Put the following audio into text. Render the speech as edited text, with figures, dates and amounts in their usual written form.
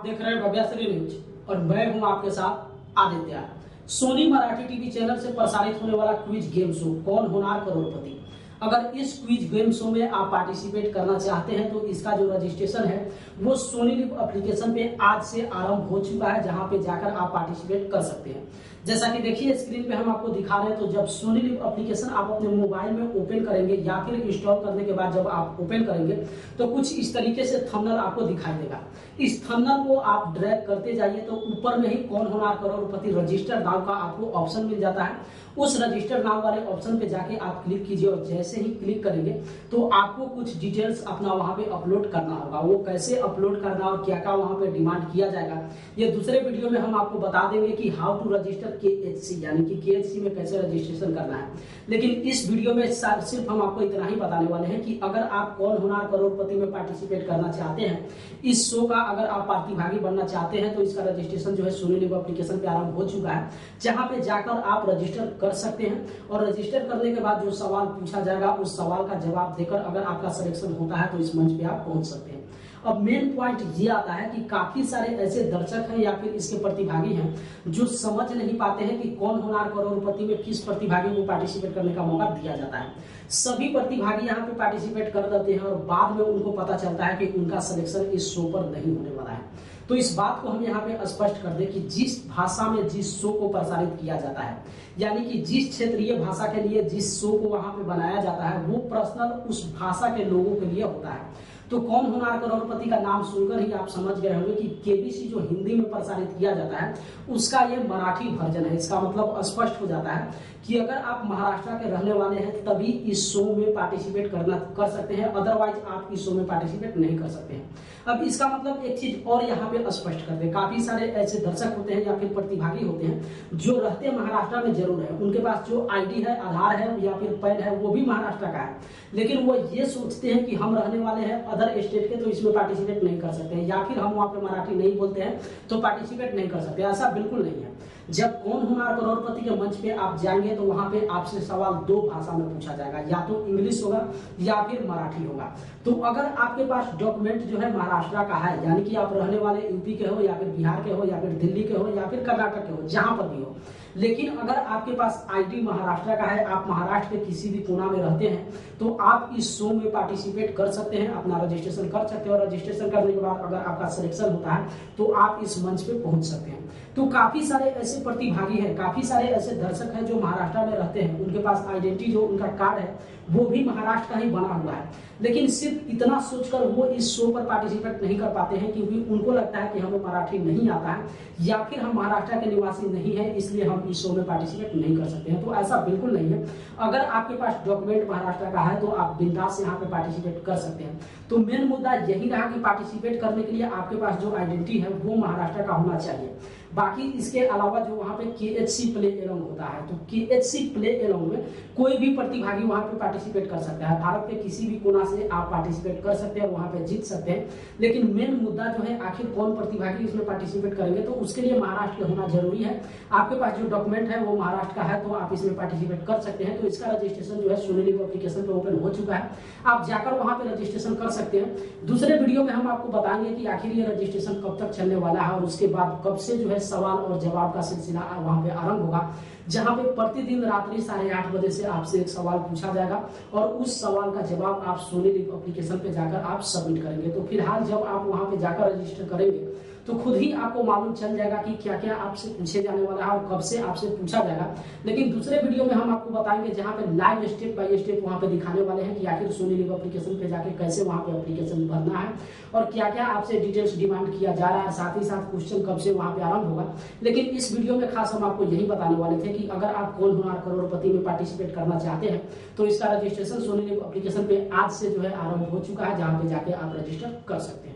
देख रहे हैं भव्यश्री न्यूज और मैं हूं आपके साथ आदित्य। सोनी मराठी टीवी चैनल से प्रसारित होने वाला क्विज गेम शो कौन होनार करोड़पति। अगर इस क्विज गेम शो में आप पार्टिसिपेट करना चाहते हैं तो इसका जो रजिस्ट्रेशन है वो सोनी लिव एप्लीकेशन पे आज से आरंभ हो चुका है, जहां पे जाकर आप पार्टिसिपेट कर सकते हैं। जैसा कि देखिए स्क्रीन पे हम आपको दिखा रहे हैं, तो जब सोनी लिव एप्लीकेशन आप अपने मोबाइल में ओपन करेंगे या फिर इंस्टॉल करने के बाद जब आप ओपन करेंगे तो कुछ इस तरीके से थंबनेल आपको दिखाई देगा। इस थंबनेल को आप ड्रैग करते जाइए तो ऊपर में ही कौन होनार करोड़पति रजिस्टर नाउ का आपको ऑप्शन मिल जाता है। उस रजिस्टर नाउ वाले ऑप्शन पे जाके आप क्लिक कीजिए और जैसे ही क्लिक करेंगे तो आपको कुछ डिटेल्स अपना वहां पे अपलोड करना होगा। वो कैसे अपलोड करना और क्या क्या वहां पे डिमांड किया जाएगा ये दूसरे वीडियो में हम आपको बता देंगे कि हाउ टू रजिस्टर KHC, यानी कि KHC में कैसे रजिस्ट्रेशन करना है। लेकिन इस वीडियो में सिर्फ हम आपको इतना ही बताने वाले हैं कि अगर आप कौन होनार करोड़पति में पार्टिसिपेट करना चाहते हैं, इस शो का अगर आप प्रतिभागी बनना चाहते हैं तो इसका रजिस्ट्रेशन जो है सोनी लिव एप्लीकेशन पे आरंभ हो चुका है, जहां पे जाकर आप रजिस्टर कर सकते हैं। और रजिस्टर करने के बाद जो सवाल पूछा जाएगा उस सवाल का जवाब देकर अगर आपका सिलेक्शन होता है तो इस मंच पे आप पहुंच सकते हैं। अब मेन पॉइंट ये आता है कि काफी सारे ऐसे दर्शक हैं या फिर इसके प्रतिभागी हैं जो समझ नहीं पाते हैं कि कौन होनार करोड़पति में किस प्रतिभागी को पार्टिसिपेट करने का मौका दिया जाता है। सभी प्रतिभागी यहाँ पे पार्टिसिपेट कर देते हैं और बाद में उनको पता चलता है कि उनका सिलेक्शन इस शो पर नहीं होने वाला है। तो इस बात को हम यहाँ पे स्पष्ट कर दें कि जिस भाषा में जिस शो को प्रसारित किया जाता है, यानी कि जिस क्षेत्रीय भाषा के लिए जिस शो को वहां पे बनाया जाता है वो पर्सनल उस भाषा के लोगों के लिए होता है। तो कौन होनार करोड़पति का नाम सुनकर ही आप समझ गए होंगे कि KBC जो हिंदी में प्रसारित किया जाता है उसका ये मराठी वर्जन है। इसका मतलब स्पष्ट हो जाता है कि अगर आप महाराष्ट्र के रहने वाले हैं तभी इस शो में पार्टिसिपेट कर सकते हैं, अदरवाइज आप इस शो में पार्टिसिपेट नहीं कर सकते हैं। अब इसका मतलब एक चीज और यहाँ पे स्पष्ट कर दे, काफी सारे ऐसे दर्शक होते हैं या फिर प्रतिभागी होते हैं जो रहते महाराष्ट्र में जरूर है, उनके पास जो ID है, आधार है या फिर पैन है वो भी महाराष्ट्र का है, लेकिन वो ये सोचते हैं कि हम रहने वाले हैं अदर स्टेट के तो इसमें पार्टिसिपेट नहीं कर सकते हैं, या फिर हम वहाँ पे मराठी नहीं बोलते हैं तो पार्टिसिपेट नहीं कर सकते। ऐसा बिल्कुल नहीं है। जब कौन होनार करोड़पति के मंच पे आप जाएंगे तो वहां पे आपसे सवाल दो भाषा में पूछा जाएगा, या तो इंग्लिश होगा या फिर मराठी होगा। तो अगर आपके पास डॉक्यूमेंट जो है महाराष्ट्र का है, यानी कि आप रहने वाले यूपी के हो या फिर बिहार के हो या फिर दिल्ली के हो या फिर कर्नाटक के हो, जहां पर भी हो, लेकिन अगर आपके पास ID महाराष्ट्र का है, आप महाराष्ट्र के किसी भी कोना में रहते हैं तो आप इस शो में पार्टिसिपेट कर सकते हैं, अपना रजिस्ट्रेशन कर सकते हैं। और रजिस्ट्रेशन करने के बाद अगर आपका सिलेक्शन होता है तो आप इस मंच पे पहुंच सकते हैं। तो काफी सारे ऐसे प्रतिभागी हैं, काफी सारे ऐसे दर्शक हैं जो महाराष्ट्र में रहते हैं, उनके पास आइडेंटिटी जो उनका कार्ड है वो भी महाराष्ट्र का ही बना हुआ है, लेकिन सिर्फ इतना सोचकर वो इस शो पर पार्टिसिपेट नहीं कर पाते हैं क्योंकि उनको लगता है कि हमें मराठी नहीं आता है या फिर हम महाराष्ट्र के निवासी नहीं है, इसलिए हम इस शो में पार्टिसिपेट नहीं कर सकते हैं। तो ऐसा बिल्कुल नहीं है। अगर आपके पास डॉक्यूमेंट महाराष्ट्र का है तो आप बिंदास यहाँ पे पार्टिसिपेट कर सकते हैं। तो मेन मुद्दा यही रहा कि पार्टिसिपेट करने के लिए आपके पास जो आइडेंटिटी है वो महाराष्ट्र का होना चाहिए। बाकी इसके अलावा जो वहाँ पे KHC प्ले एलोंग होता है, तो KHC प्ले एलोंग में कोई भी प्रतिभागी वहाँ पे पार्टिसिपेट कर सकता है। भारत के किसी भी कोना से आप पार्टिसिपेट कर सकते हैं, वहाँ पे जीत सकते हैं। लेकिन मेन मुद्दा जो है आखिर कौन प्रतिभागी इसमें पार्टिसिपेट करेंगे, तो उसके लिए महाराष्ट्र होना जरूरी है। आपके पास जो डॉक्यूमेंट है वो महाराष्ट्र का है तो आप इसमें पार्टिसिपेट कर सकते हैं। तो इसका रजिस्ट्रेशन जो है सोनी लिव एप्लीकेशन पे ओपन हो चुका है, आप जाकर वहाँ पे रजिस्ट्रेशन कर सकते हैं। दूसरे वीडियो में हम आपको बताएंगे कि आखिर ये रजिस्ट्रेशन कब तक चलने वाला है और उसके बाद कब से जो है सवाल और जवाब का सिलसिला वहां पे आरंभ होगा, जहां पे प्रतिदिन रात्रि 8:30 बजे से आपसे एक सवाल पूछा जाएगा और उस सवाल का जवाब आप सोनी लिव एप्लीकेशन पे जाकर आप सबमिट करेंगे। तो फिलहाल जब आप वहां पे जाकर रजिस्टर करेंगे तो खुद ही आपको मालूम चल जाएगा कि क्या क्या आपसे पूछे जाने वाला है और कब से आपसे पूछा जाएगा। लेकिन दूसरे वीडियो में हम आपको बताएंगे जहां पे लाइव स्टेप बाय स्टेप वहां पे दिखाने वाले हैं कि आखिर सोनी लिव एप्लीकेशन पे जाके कैसे वहां पे एप्लीकेशन भरना है और क्या क्या आपसे डिटेल्स डिमांड किया जा रहा है, साथ ही साथ क्वेश्चन कब से वहां पे आरंभ होगा। लेकिन इस वीडियो में खास हम आपको यही बताने वाले थे कि अगर आप कौन होनार करोड़पति में पार्टिसिपेट करना चाहते हैं तो इसका रजिस्ट्रेशन सोनी लिव एप्लीकेशन पे आज से जो है आरंभ हो चुका है, जहां पे जाके आप रजिस्टर कर सकते हैं।